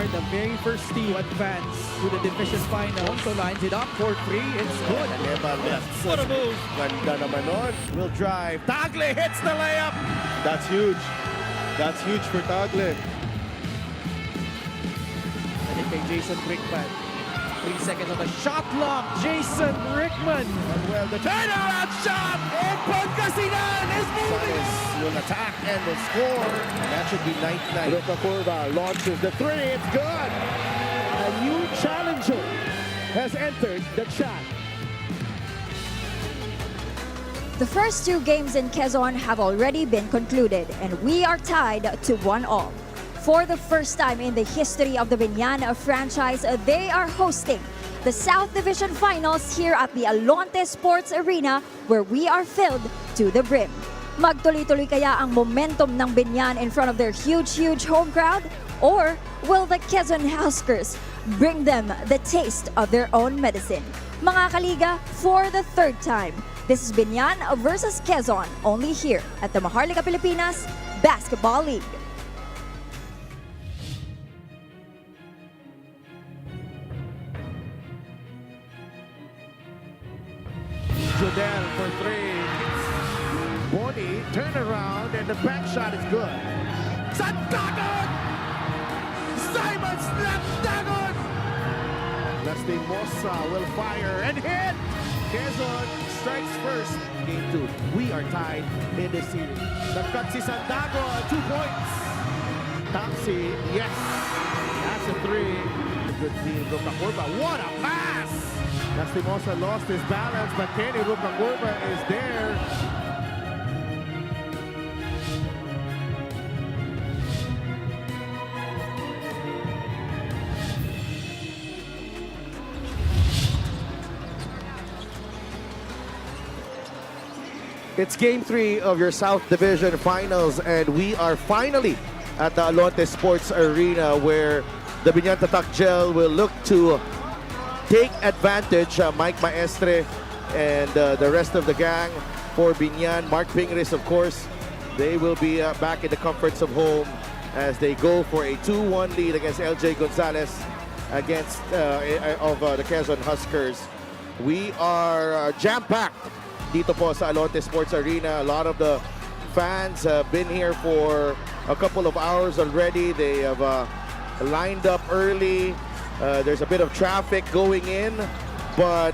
are the very first team to advance to the division final. Also lines it up for 3. It's good. Never left. What a move. Ganda naman nun. Will drive. Tagle hits the layup. That's huge. That's huge for Tagle. And it kay Jason Rickman. 3 seconds on the shot clock. Jason Rickman. Well, the turnaround shot. And Pangasinan is moving. Will attack and will score. That should be 99. Luka Curva launches the 3. It's good. A new challenger has entered the chat. The first 2 games in Quezon have already been concluded, and we are tied to 1-1. For the first time in the history of the Biñan franchise, they are hosting the South Division Finals here at the Alonte Sports Arena, where we are filled to the brim. Magtuloy-tuloy kaya ang momentum ng Biñan in front of their huge home crowd? Or will the Quezon Huskers bring them the taste of their own medicine? Mga kaliga, for the 3rd time, this is Biñan versus Quezon, only here at the Maharlika Pilipinas Basketball League. Jodel for 3. Body, turn around, and the back shot is good. Sandagon! Simon Snapdagon! Lastimosa will fire and hit! Quezon strikes first. Game 2. We are tied in this series. Nagcut si Sandagon, 2 points. Taxi, yes. That's a 3. Good team, Luka Curva. What a pass! Lastimosa lost his balance, but Kenny Luka Curva is there. It's Game 3 of your South Division Finals, and we are finally at the Alonte Sports Arena, where the Biñan Tatak Gel will look to take advantage. Mike Maestre and the rest of the gang for Biñan. Mark Pingris, of course, they will be back in the comforts of home as they go for a 2-1 lead against LJ Gonzalez against the Quezon Huskers. We are jam-packed dito po sa Alonte Sports Arena. A lot of the fans have been here for a couple of hours already. They have lined up early. There's a bit of traffic going in, but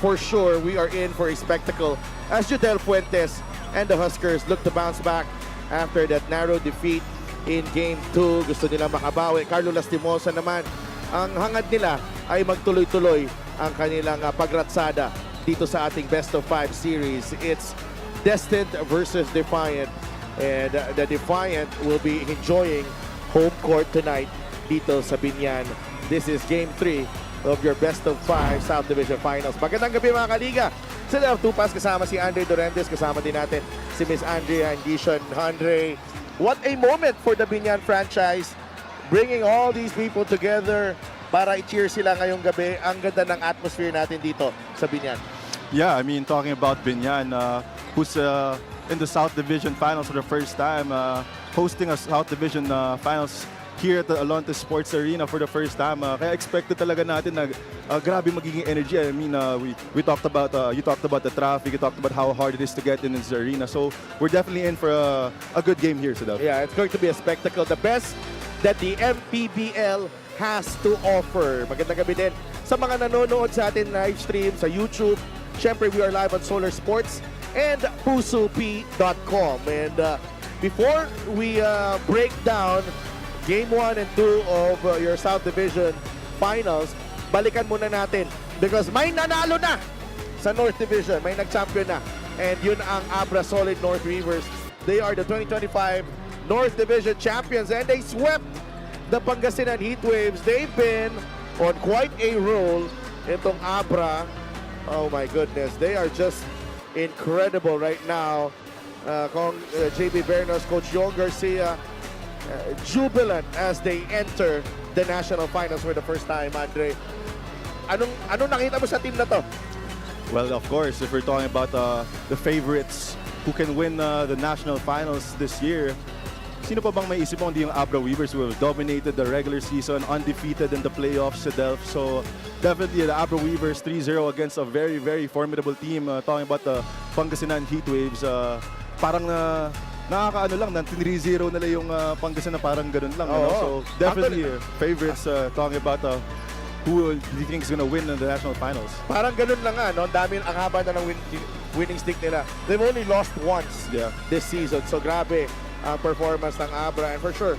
for sure we are in for a spectacle as Jodel Fuentes and the Huskers look to bounce back after that narrow defeat in Game 2. Gusto nila makabawi. Carlo Lastimosa naman, ang hangad nila ay magtuloy-tuloy ang kanilang pagratsada dito sa ating Best of 5 series. It's Destined versus Defiant, and the Defiant will be enjoying home court tonight dito sa Biñan. This is Game 3 of your Best of 5 South Division Finals. Magandang gabi mga kaliga. Sa Love Tupas, kasama si Andre Dorendes, kasama din natin si Miss Andrea Andishon. Andre, what a moment for the Biñan franchise, bringing all these people together para i-cheer sila ngayong gabi. Ang ganda ng atmosphere natin dito sa Biñan. Yeah, I mean, talking about Biñan, who's in the South Division Finals for the first time, hosting a South Division Finals here at the Alonte Sports Arena for the first time. Kaya expected talaga natin na grabe magiging energy. I mean, we talked about, you talked about the traffic, you talked about how hard it is to get in this arena. So we're definitely in for a good game here, Sadaf. Yeah, it's going to be a spectacle. The best that the MPBL has to offer. Magandang gabi din sa mga nanonood sa atin live stream sa YouTube. Siyempre, we are live on Solar Sports and pusup.com. And before we break down Game 1 and 2 of your South Division Finals, balikan muna natin because may nanalo na sa North Division. May nag-champion na. And yun ang Abra Solid North Reavers. They are the 2025 North Division champions, and they swept the Pangasinan Heatwaves. They've been on quite a roll itong Abra. Oh my goodness, they are just incredible right now. JB Bernos, Coach Yon Garcia, jubilant as they enter the national finals for the first time. Andre, anong nakita mo sa team na to? Well, of course, if we're talking about the favorites who can win the national finals this year, sino pa bang may isip mo hindi yung Abra Weavers who have dominated the regular season, undefeated in the playoffs sa Delph. So definitely the Abra Weavers 3-0 against a very, very formidable team. Talking about the Pangasinan Heatwaves, parang nakakaano lang, 3-0 nila yung Pangasinan, parang ganun lang. So definitely favorites talking about who do you think is gonna win in the national finals? Parang ganun lang nga, no? Ang haba na ng winning streak nila. They've only lost once this season. So grabe ang performance ng Abra. And for sure,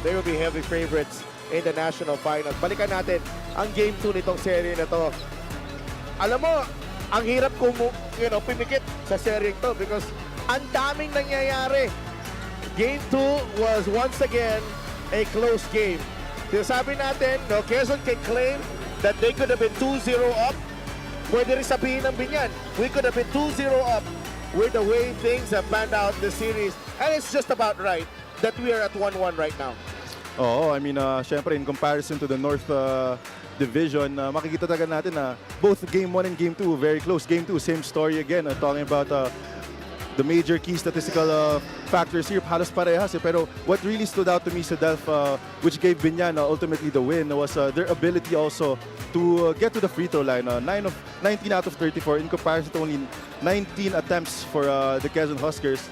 they will be heavy favorites in the national finals. Balikan natin ang Game 2 nitong serye na to. Alam mo, ang hirap kung pimikit sa serye to because ang daming nangyayari. Game 2 was once again a close game. Sinasabi natin, no, Quezon can claim that they could have been 2-0 up. Pwede rin sabihin ng Biñan, we could have been 2-0 up with the way things have panned out this series. And it's just about right that we are at 1-1 right now. Oo, I mean, syempre in comparison to the North Division, makikita talaga natin na both Game 1 and Game 2 very close. Game 2, same story again. Talking about the major key statistical factors here, halos parehas. Pero what really stood out to me sa Delph, which gave Biñan ultimately the win, was their ability also to get to the free throw line. 19 out of 34 in comparison to only 19 attempts for the Quezon Huskers.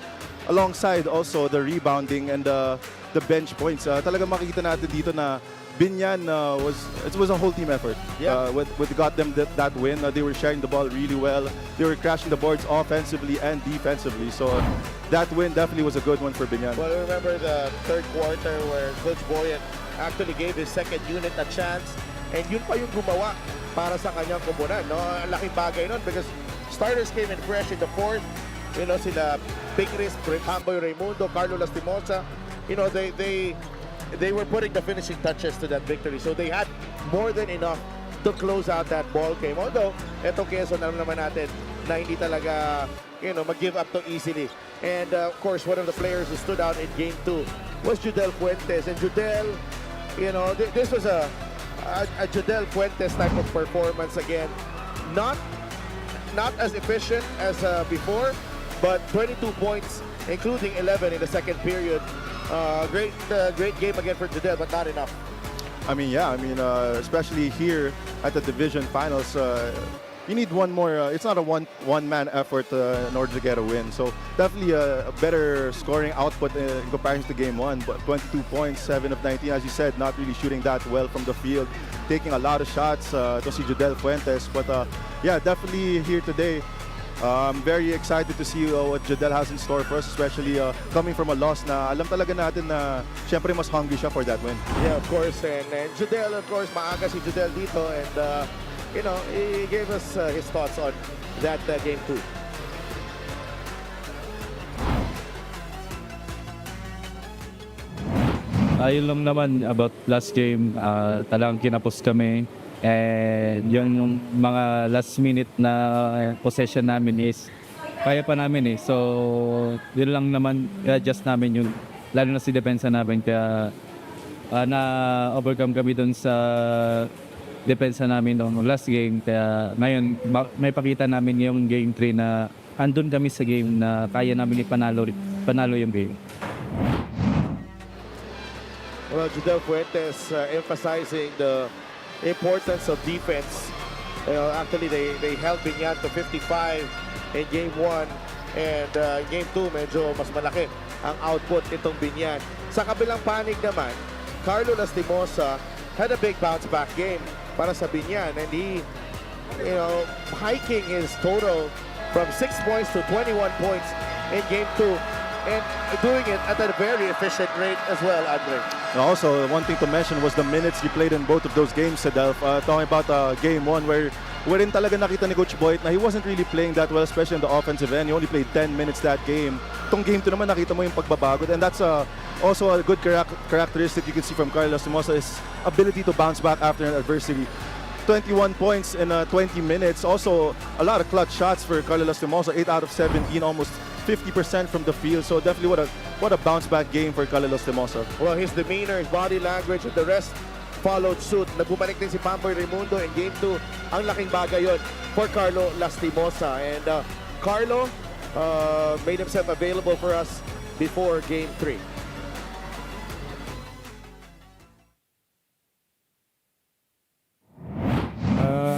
Alongside also the rebounding and the bench points. Talagang makikita natin dito na Biñan was a whole team effort. What got them that win. They were sharing the ball really well. They were crashing the boards offensively and defensively. So that win definitely was a good one for Biñan. Well, remember the third quarter where Coach Boyan actually gave his second unit a chance, and yun pa yung gumawa para sa kanyang kumunan. No? Ang laking bagay nun because starters came in fresh in the fourth. You know, sila Pigris, Hamboy Raimundo, Carlo Lastimosa. You know, they were putting the finishing touches to that victory. So they had more than enough to close out that ball game. Although, eto Quezon, alam naman natin na hindi talaga, mag-give up too easily. And of course, one of the players who stood out in Game 2 was Judel Fuentes. And Judel, this was a Judel Fuentes type of performance again. Not as efficient as before, but 22 points, including 11 in the second period. Great game again for Judel, but not enough. I mean, especially here at the division finals, you need one more. It's not a one-man effort in order to get a win. So definitely a better scoring output in comparison to Game 1. But 22 points, 7 of 19, as you said, not really shooting that well from the field, taking a lot of shots to see Judel Fuentes. But definitely here today. I'm very excited to see what Judel has in store for us, especially coming from a loss na alam talaga natin na syempre mas hungry siya for that win. Yeah, of course. And Judel, of course, maaga si Judel dito. And, he gave us his thoughts on that Game 2. Ayun lang naman about last game, talagang kinapos kami. And yung mga last minute na possession namin is kaya pa namin eh. So yun lang naman, i-adjust namin yun. Lalo na si depensa namin. Kaya na-overcome kami doon sa depensa namin noong last game. Kaya ngayon may pakita namin yung game 3 na andun kami sa game na kaya namin panalo yung game. Well, Judel Fuentes emphasizing the importance of defense. Actually, they held Biñan to 55 in Game 1. And Game 2, medyo mas malaki ang output nitong Biñan. Sa kabilang panig naman, Carlo Lastimosa had a big bounce-back game para sa Biñan. And he, hiking his total from 6 points to 21 points in Game 2. And doing it at a very efficient rate as well, Andre. Also, one thing to mention was the minutes he played in both of those games sa Delph. Talking about Game 1 wherein talaga nakita ni Coach Boyd na he wasn't really playing that well, especially on the offensive end. He only played 10 minutes that game. Itong Game 2 naman nakita mo yung pagbabago. And that's also a good characteristic you can see from Carlos Simosa, his ability to bounce back after an adversity. 21 points in 20 minutes. Also, a lot of clutch shots for Carlos Simosa. 8 out of 17, almost 50% from the field. So definitely what a bounce back game for Carlos Lastimosa. Well, his demeanor, his body language, and the rest followed suit. Nagbumalik din si Pamboy Raimundo in Game 2. Ang laking bagay yun for Carlo Lastimosa. And Carlo made himself available for us before Game 3.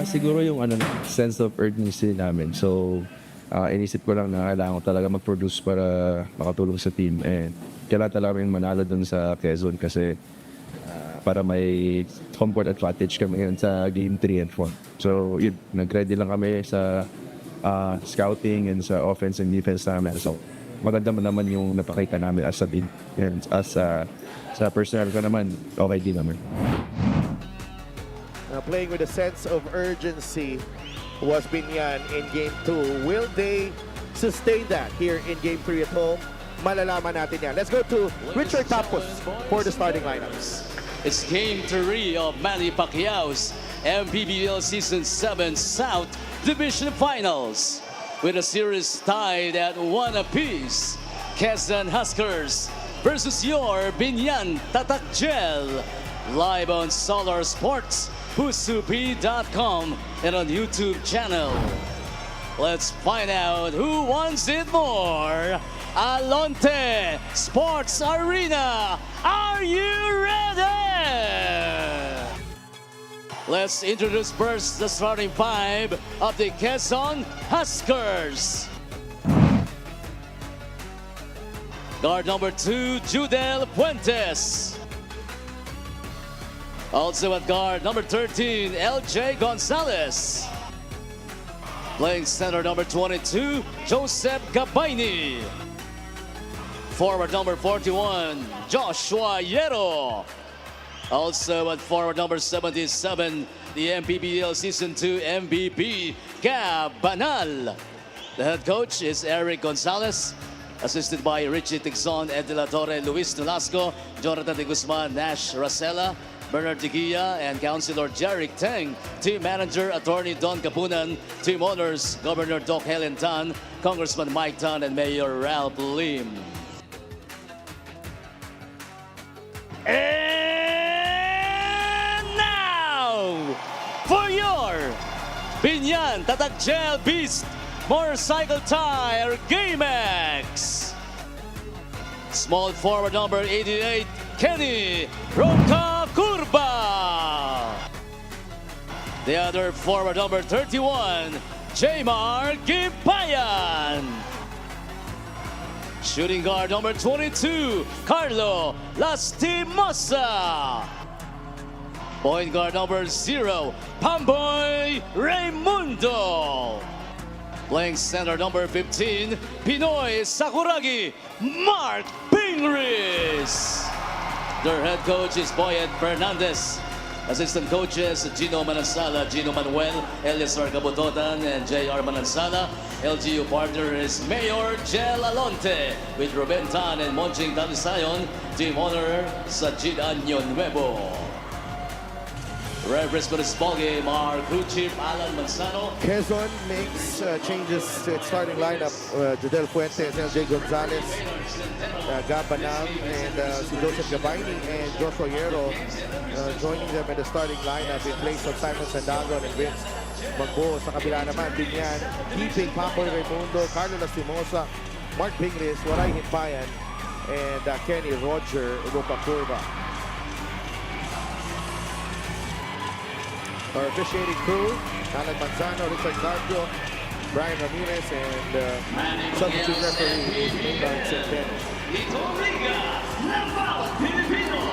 Siguro yung sense of urgency namin. So, inisip ko lang na kailangan ko talaga mag-produce para makatulong sa team. And kailangan talaga kami manalo dun sa Quezon kasi para may home court advantage kami ngayon sa game 3 and 4. So, yun, nag-ready lang kami sa scouting and sa offense and defense namin. So, maganda naman yung napakita namin as a team. And as sa personal ko naman, okay din naman. Playing with a sense of urgency was Biñan in Game 2. Will they sustain that here in Game 3 at home? Malalaman natin yan. Let's go to Richard Tapos for the starting lineups. It's Game 3 of Manny Pacquiao's MPBL Season 7 South Division Finals. With a series tied at 1 apiece, Quezon Huskers versus your Biñan Tatak Gel. Live on Solar Sports, pusup.com, and on YouTube channel. Let's find out who wants it more. Alonte Sports Arena, are you ready? Let's introduce first the starting five of the Quezon Huskers. Guard number 2, Judel Puentes. Also at guard number 13, LJ Gonzalez. Playing center number 22, Joseph Gabayni. Forward number 41, Joshua Yero. Also at forward number 77, the MPBL Season 2 MVP, Gab Banal. The head coach is Eric Gonzalez, assisted by Richie Tixon, Ed De La Torre, Luis Nolasco, Jonathan De Guzman, Nash Racela, Bernard Digia, and Councilor Jeric Teng. Team Manager, Attorney Don Capunan. Team Owners, Governor Doc Helen Tan, Congressman Mike Tan, and Mayor Ralph Lim. And now, for your Biñan Tatak Gel Beast Motorcycle Tire GameX. Small forward number 88, Kenny Roca Curva. The other forward number 31, Jamar Gipayan. Shooting guard number 22, Carlo Lastimosa. Point guard number 0, Pamboy Raimundo. Playing center number 15, Pinoy Sakuragi, Mark Pingris. Their head coach is Boyet Fernandez. Assistant coaches, Gino Manansala, Gino Manuel, Elias Arcabototan, and J.R. Manansala. LGU partner is Mayor Jel Alonte with Ruben Tan and Monching Talisayon. Team owner, Sajid Año Nuevo. Referees for this ball game are crew chief Alan Manzano. Quezon makes changes to its starting lineup. Judel Fuentes, LJ Gonzalez, Gab Banal, and si Joseph Gabayni and Joshua Yero joining them in the starting lineup in place of Simon Sandagon and Vince Magbo. Sa kabila naman, Biñan, keeping Pamboy Raimundo, Carlo Lastimosa, Mark Pingris, Waray Himpayan, and Kenny Roger Roca Curva. Our officiating crew, Alan Manzano, Richard Carpio, Brian Ramirez, and substitute referee is Maynard Centeno.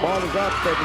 Ball is up and